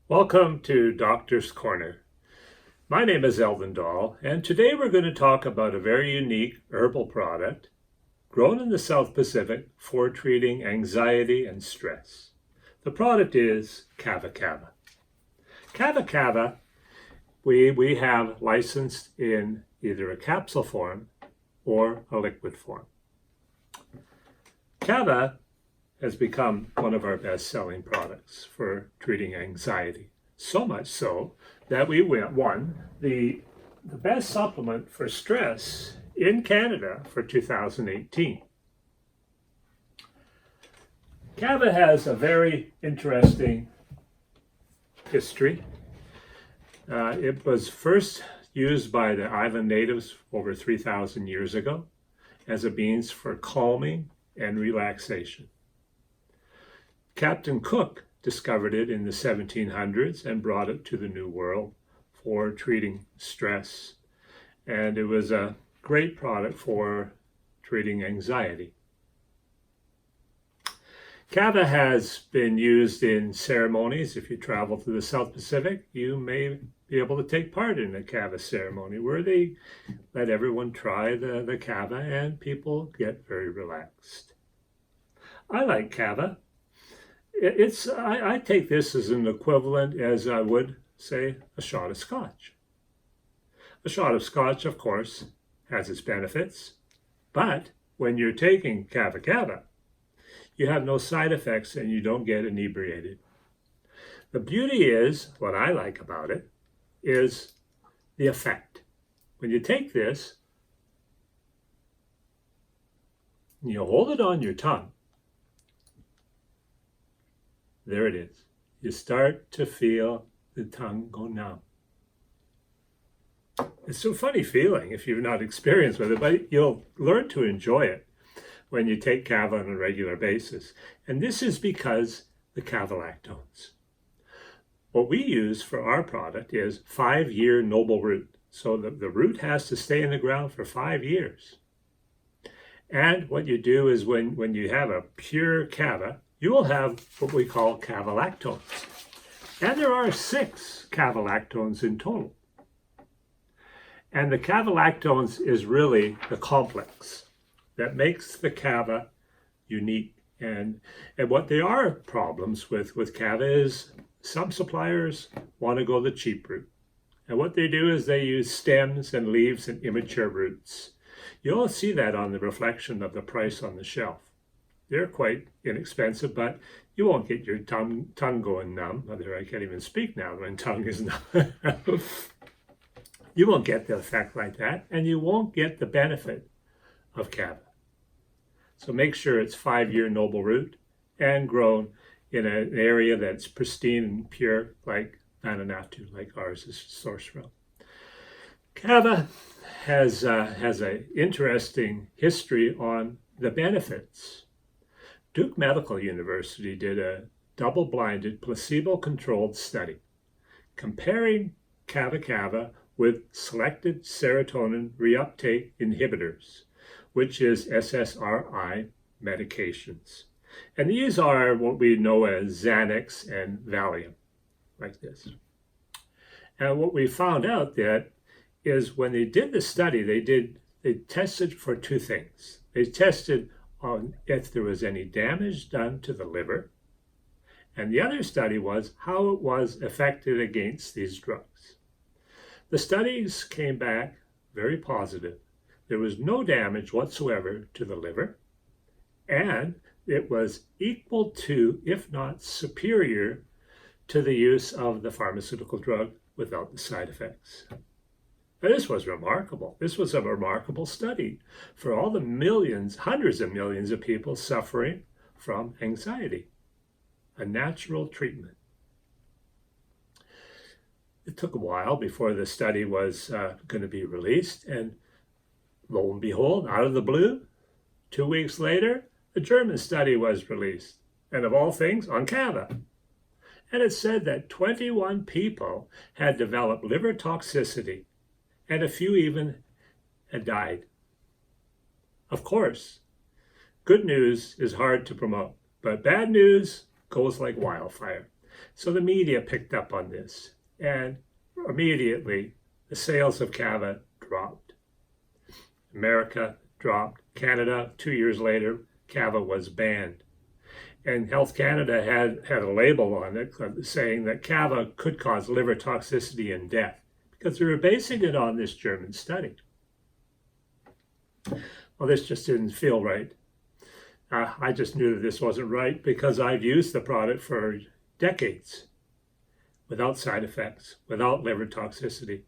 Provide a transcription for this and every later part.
Welcome to Doctor's Corner. My name is Eldon Dahl, and today we're going to talk about a very unique herbal product grown in the South Pacific for treating anxiety and stress. The product is Kava Kava. Kava Kava we have licensed in either a capsule form or a liquid form. Kava has become one of our best-selling products for treating anxiety. So much so that we won the best supplement for stress in Canada for 2018. Kava has a very interesting history. It was first used by the island natives over 3,000 years ago as a means for calming and relaxation. Captain Cook discovered it in the 1700s and brought it to the New World for treating stress. And it was a great product for treating anxiety. Kava has been used in ceremonies. If you travel to the South Pacific, you may be able to take part in a Kava ceremony where they let everyone try the Kava and people get very relaxed. I like Kava. I take this as an equivalent as I would say a shot of scotch. A shot of scotch, of course, has its benefits, but when you're taking Kava Kava, you have no side effects and you don't get inebriated. The beauty is, what I like about it, is the effect. When you take this, you hold it on your tongue, there it is. You start to feel the tongue go numb. It's a funny feeling if you've not experienced with it, but you'll learn to enjoy it when you take Kava on a regular basis. And this is because the Kava lactones. What we use for our product is 5-year noble root. So the root has to stay in the ground for 5 years. And what you do is when you have a pure Kava, you will have what we call Kava lactones. And there are 6 Kava lactones in total. And the Kava lactones is really the complex that makes the Kava unique. And what there are problems with Kava is some suppliers want to go the cheap route. And what they do is they use stems and leaves and immature roots. You'll see that on the reflection of the price on the shelf. They're quite inexpensive, but you won't get your tongue going numb. Whether I can't even speak now when tongue is numb. You won't get the effect like that, and you won't get the benefit of Kava. So make sure it's 5-year noble root and grown in an area that's pristine and pure, like Vanuatu, like ours is sourced from. Kava has an interesting history on the benefits. Duke Medical University did a double-blinded, placebo-controlled study comparing Kava Kava with selected serotonin reuptake inhibitors, which is SSRI medications. And these are what we know as Xanax and Valium, like this. And what we found out that is when they did the study, they tested for 2 things. They tested on if there was any damage done to the liver, and the other study was how it was affected against these drugs. The studies came back very positive. There was no damage whatsoever to the liver, and it was equal to, if not superior, to the use of the pharmaceutical drug without the side effects. Now, this was remarkable. This was a remarkable study for all the millions, hundreds of millions of people suffering from anxiety. A natural treatment. It took a while before the study was going to be released, and lo and behold, out of the blue, 2 weeks later, the German study was released, and of all things, on Kava. And it said that 21 people had developed liver toxicity, and a few even had died. Of course, good news is hard to promote, but bad news goes like wildfire. So the media picked up on this, and immediately the sales of Kava dropped. America dropped. Canada, 2 years later, Kava was banned. And Health Canada had a label on it saying that Kava could cause liver toxicity and death, because they were basing it on this German study. Well, this just didn't feel right. I just knew that this wasn't right because I've used the product for decades without side effects, without liver toxicity.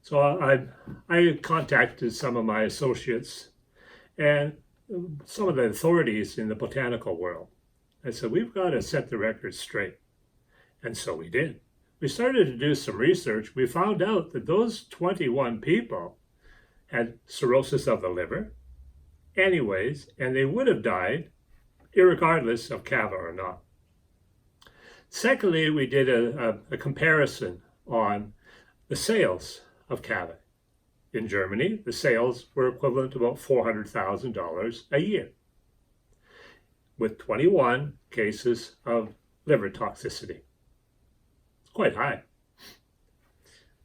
So I contacted some of my associates and some of the authorities in the botanical world. I said, we've got to set the record straight. And so we did. We started to do some research. We found out that those 21 people had cirrhosis of the liver anyways, and they would have died irregardless of Kava or not. Secondly, we did a comparison on the sales of Kava. In Germany, the sales were equivalent to about $400,000 a year, with 21 cases of liver toxicity. It's quite high.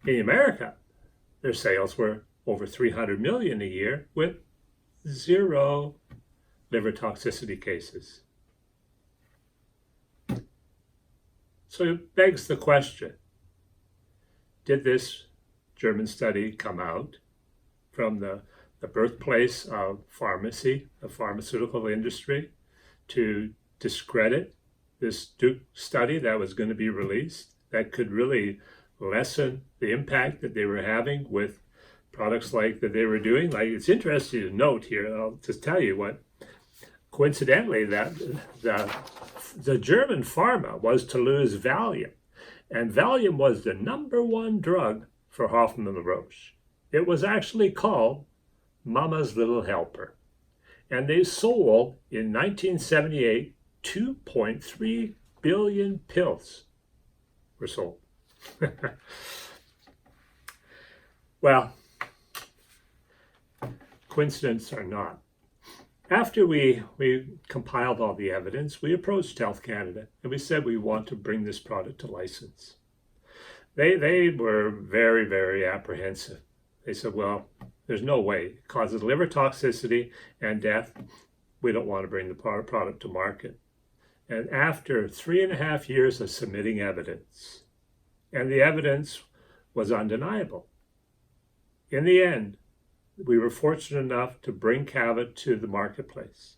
In America, their sales were over $300 million a year with 0 liver toxicity cases. So it begs the question, did this German study come out from the birthplace of pharmacy, the pharmaceutical industry, to discredit this study that was going to be released that could really lessen the impact that they were having with products like that they were doing? Like, it's interesting to note here, I'll just tell you what, coincidentally, that the German pharma was to lose Valium, and Valium was the #1 drug for Hoffmann-La-Roche. It was actually called Mama's Little Helper, and they sold in 1978 2.3 billion pills were sold. Well, coincidence or not, after we compiled all the evidence, we approached Health Canada and we said we want to bring this product to license. They were very, very apprehensive. They said, well, there's no way. It causes liver toxicity and death. We don't want to bring the product to market. And after 3.5 years of submitting evidence, and the evidence was undeniable, in the end, we were fortunate enough to bring Kava to the marketplace.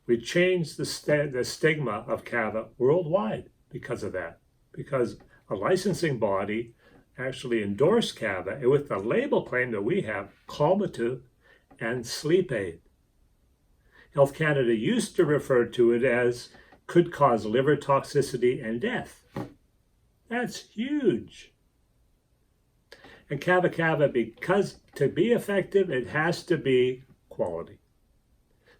We changed the stigma of Kava worldwide because of that, because a licensing body actually endorsed Kava with the label claim that we have, calmative and sleep aid. Health Canada used to refer to it as could cause liver toxicity and death. That's huge. And Kava Kava, because to be effective, it has to be quality.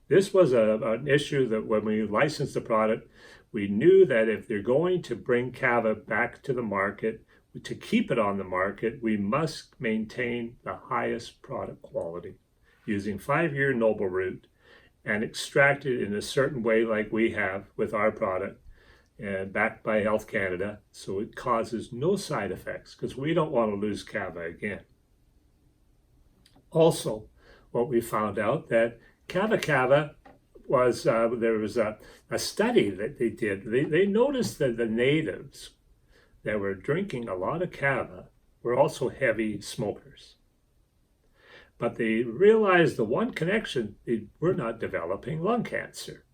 This was an issue that when we licensed the product, we knew that if they're going to bring Kava back to the market, to keep it on the market, we must maintain the highest product quality using 5-year noble root and extract it in a certain way like we have with our product, and backed by Health Canada, so it causes no side effects, because we don't want to lose Kava again. Also, what we found out that Kava Kava was, there was a study that they did. They noticed that the natives that were drinking a lot of Kava were also heavy smokers. But they realized the one connection, they were not developing lung cancer.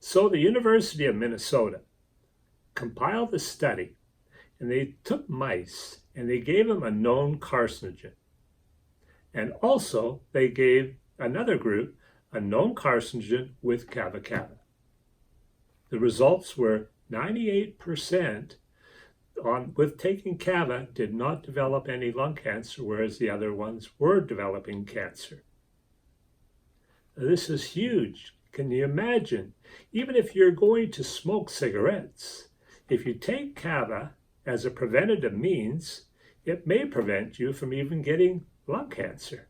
So the University of Minnesota compiled a study, and they took mice and they gave them a known carcinogen. And also they gave another group a known carcinogen with Kava Kava. The results were 98% with taking Kava did not develop any lung cancer, whereas the other ones were developing cancer. This is huge. Can you imagine? Even if you're going to smoke cigarettes, if you take Kava as a preventative means, it may prevent you from even getting lung cancer.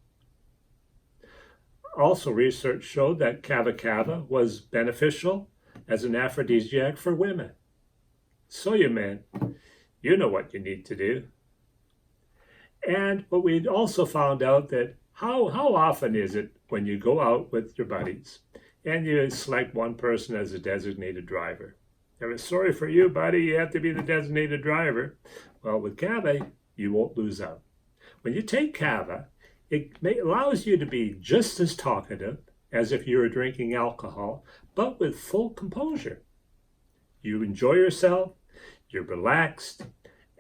Also, research showed that Kava Kava was beneficial as an aphrodisiac for women. So you men, you know what you need to do. And what we also found out that how often is it when you go out with your buddies and you select one person as a designated driver? I'm sorry for you, buddy, you have to be the designated driver. Well, with Kava, you won't lose out. When you take Kava, it allows you to be just as talkative as if you were drinking alcohol, but with full composure. You enjoy yourself, you're relaxed,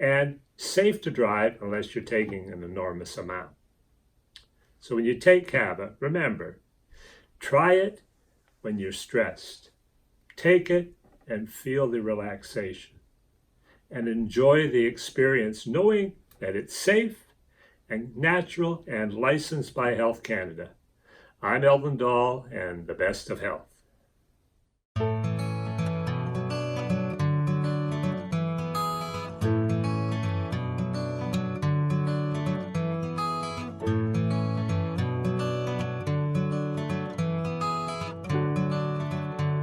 and safe to drive unless you're taking an enormous amount. So when you take Kava, remember, try it when you're stressed. Take it and feel the relaxation. And enjoy the experience knowing that it's safe and natural and licensed by Health Canada. I'm Eldon Dahl, and the best of health.